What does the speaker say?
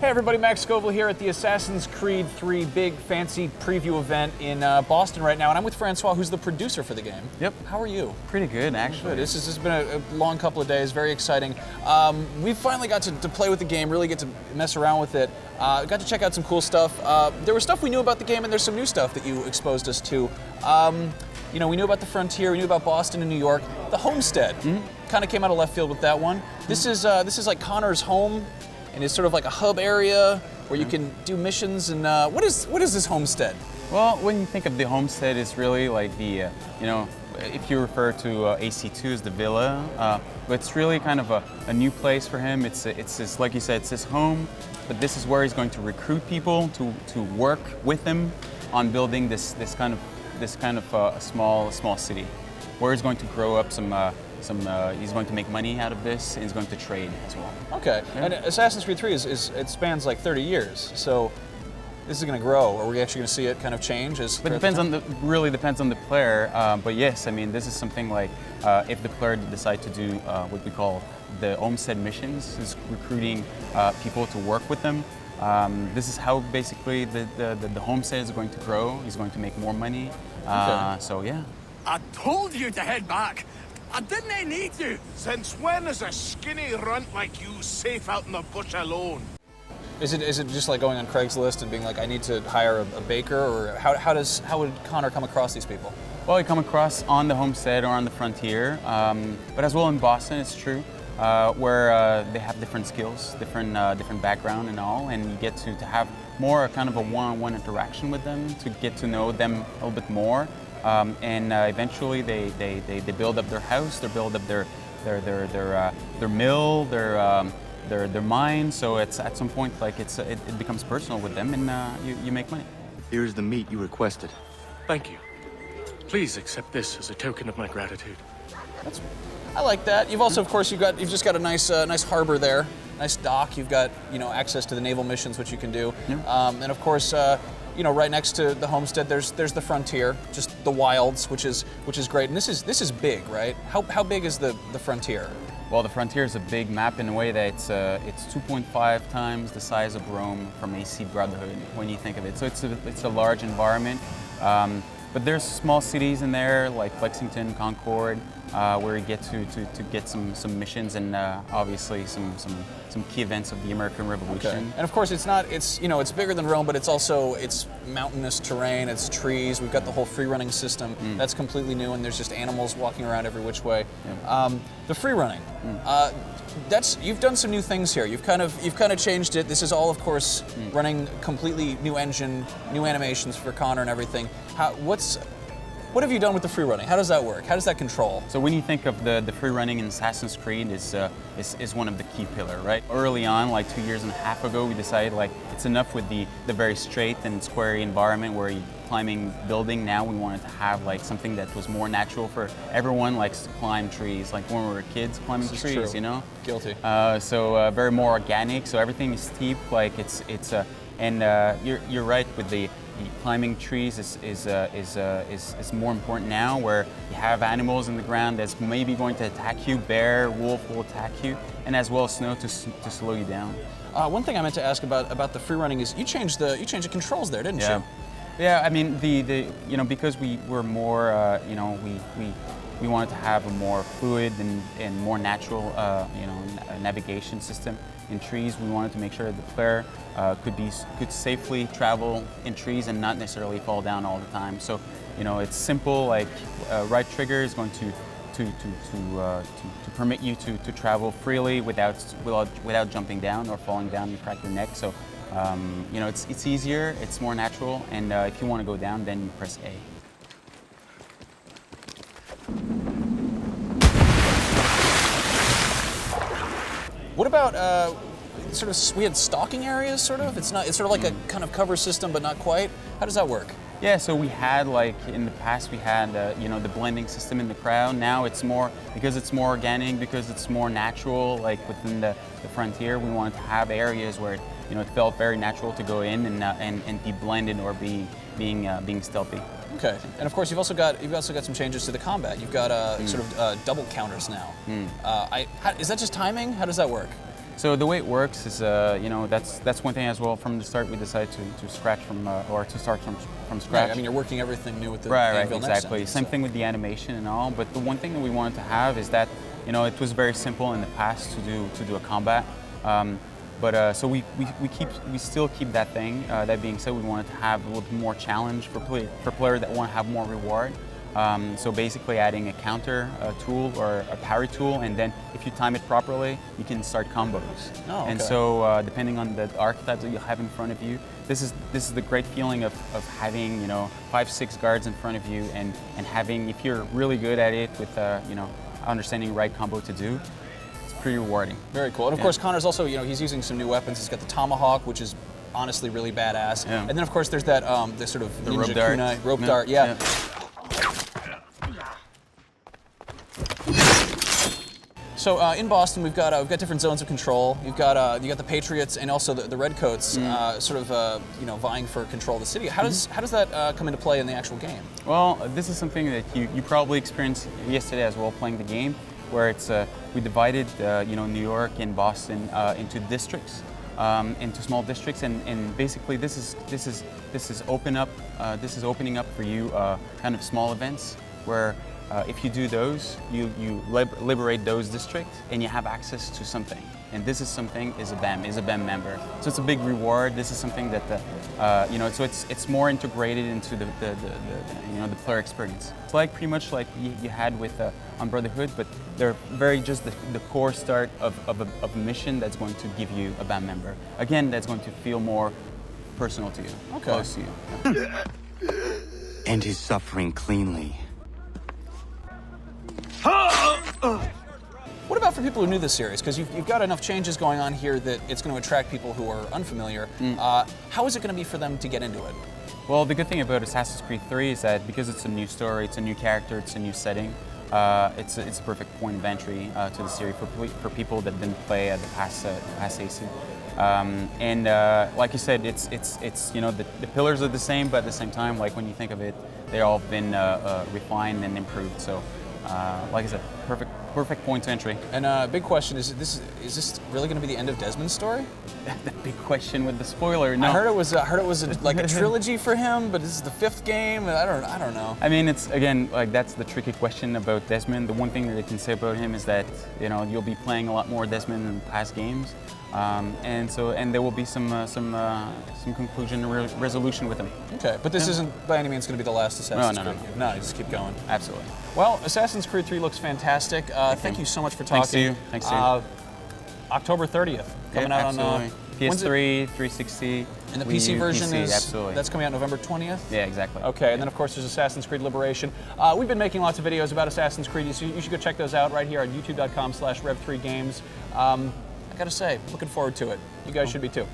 Hey everybody, Max Scoville here at the Assassin's Creed 3 big fancy preview event in Boston right now, and I'm with Francois, who's the producer for the game. Yep. How are you? Pretty good, actually. Good. This has been a long couple of days, very exciting. We finally got to play with the game, really get to mess around with it. Got to check out some cool stuff. There was stuff we knew about the game, and there's some new stuff that you exposed us to. You know, we knew about the Frontier, we knew about Boston and New York. The Homestead kind of came out of left field with that one. This is like Connor's home, and it's sort of like a hub area where you can do missions. And what is this Homestead? Well, when you think of the Homestead, it's really like the, you know, if you refer to AC2 as the villa, but it's really kind of a new place for him. It's his, like you said, it's his home, but this is where he's going to recruit people to work with him on building this kind of a small city, where he's going to grow up he's going to make money out of this, and he's going to trade as well. Okay, yeah. And Assassin's Creed 3 it spans like 30 years, so this is going to grow. Are we actually going to see it kind of change? But it really depends on the player. But yes, I mean, this is something like if the player decide to do what we call the Homestead missions, is recruiting people to work with them. This is how basically the Homestead is going to grow. He's going to make more money. Okay. So yeah. I told you to head back. I didn't need you. Since when is a skinny runt like you safe out in the bush alone? Is it just like going on Craigslist and being like, I need to hire a baker, or how would Connor come across these people? Well, you come across on the Homestead or on the Frontier, but as well in Boston, it's true, where they have different skills, different background and all, and you get to have more kind of a one-on-one interaction with them to get to know them a little bit more. And eventually they build up their house, they build up their mill, their mine. So it's at some point like it becomes personal with them, and you make money. Here's the meat you requested. Thank you. Please accept this as a token of my gratitude. I like that. You've also, of course, you've just got a nice harbor there, nice dock. You've got access to the naval missions, which you can do, and of course. Right next to the Homestead, there's the Frontier, just the wilds, which is great. And this is big, right? How big is the Frontier? Well, the Frontier is a big map in a way that it's 2.5 times the size of Rome from AC Brotherhood when you think of it. So it's a large environment. But there's small cities in there like Lexington, Concord, where you get to get some missions and obviously some key events of the American Revolution. Okay. And of course it's bigger than Rome, but it's mountainous terrain, it's trees. We've got the whole free running system that's completely new, and there's just animals walking around every which way. Yeah. The free running. You've done some new things here. You've kind of changed it. This is all, of course, running completely new engine, new animations for Connor and everything. What have you done with the free running? How does that work? How does that control? So when you think of the free running in Assassin's Creed is one of the key pillars, right? Early on, like 2.5 years ago, we decided like it's enough with the very straight and square environment where you're climbing building. Now we wanted to have like something that was more natural for everyone likes to climb trees, like when we were kids climbing trees, true. you know? Guilty. So very more organic. So everything is steep, like you're right with the climbing trees is more important now, where you have animals in the ground that's maybe going to attack you. Bear, wolf will attack you, and as well snow to slow you down. One thing I meant to ask about the free running is you changed the controls there, didn't you? Yeah, I mean because we were more we wanted to have a more fluid and more natural navigation system in trees. We wanted to make sure the player could safely travel in trees and not necessarily fall down all the time. So it's simple. Like right trigger is going to permit you to travel freely without jumping down or falling down and crack your neck. So it's easier, it's more natural, and if you want to go down, then you press A. What about we had stalking areas, sort of? It's sort of like a kind of cover system, but not quite. How does that work? Yeah, so we had in the past we had the blending system in the crowd. Now it's more, because it's more organic, because it's more natural. Like within the Frontier, we wanted to have areas where it felt very natural to go in and be blended or being stealthy. Okay, and of course you've also got some changes to the combat. You've got double counters now. Is that just timing? How does that work? So the way it works is, you know, that's one thing as well. From the start, we decided to scratch from or to start from scratch. Right, I mean, you're working everything new with the Right, Anvil Next exactly. engine, Same so. thing with the animation and all. But the one thing that we wanted to have is that, you know, it was very simple in the past to do a combat. So we still keep that thing. That being said, we wanted to have a little bit more challenge for players that want to have more reward. So basically adding a counter tool or a parry tool, and then if you time it properly, you can start combos. Oh, okay. And so depending on the archetypes that you have in front of you, this is the great feeling of having, you know, 5-6 guards in front of you, and having, if you're really good at it with you know, understanding the right combo to do, it's pretty rewarding. Very cool. And of course, Connor's also, you know, he's using some new weapons. He's got the tomahawk, which is honestly really badass. Yeah. And then of course there's that this sort of The ninja rope dart. kunai rope Yeah. dart. Yeah. So in Boston, we've got different zones of control. You got the Patriots and also the Redcoats, sort of you know, vying for control of the city. How does that come into play in the actual game? Well, this is something that you probably experienced yesterday as well, playing the game, where it's we divided you know, New York and Boston into districts, into small districts, and basically this is opening up for you kind of small events where. If you do those, you liberate those districts, and you have access to something. And this is something is a BAM member. So it's a big reward. This is something that you know. So it's more integrated into the you know, the player experience. It's like pretty much like you had with on Brotherhood, but they're very just the core start of a mission that's going to give you a BAM member. Again, that's going to feel more personal to you, close to you. End his suffering cleanly. What about for people who are new to the series? Because you've got enough changes going on here that it's going to attract people who are unfamiliar. How is it going to be for them to get into it? Well, the good thing about Assassin's Creed 3 is that because it's a new story, it's a new character, it's a new setting, it's a perfect point of entry to the series for people that didn't play the past AC. Like you said, it's you know, the pillars are the same, but at the same time, like when you think of it, they've all been refined and improved. So, like I said, perfect point to entry. And big question is this really going to be the end of Desmond's story? The big question with the spoiler. No. I heard it was like a trilogy for him, but this is the 5th game. I don't know. I mean, it's again, like, that's the tricky question about Desmond. The one thing that I can say about him is that, you know, you'll be playing a lot more Desmond in past games, and there will be some conclusion and resolution with him. Okay, but this isn't by any means going to be the last Assassin's Creed game. No, you just keep going. Absolutely. Well, Assassin's Creed 3 looks fantastic. Thank you so much for talking. Thanks to you. Thanks to you. October 30th, coming out on PS3, 360. And the Wii PC U, version PC, is absolutely. That's coming out November 20th. Yeah, exactly. Okay, and then of course there's Assassin's Creed Liberation. We've been making lots of videos about Assassin's Creed, so you should go check those out right here on youtube.com/rev3games. I gotta say, looking forward to it. You guys should be too.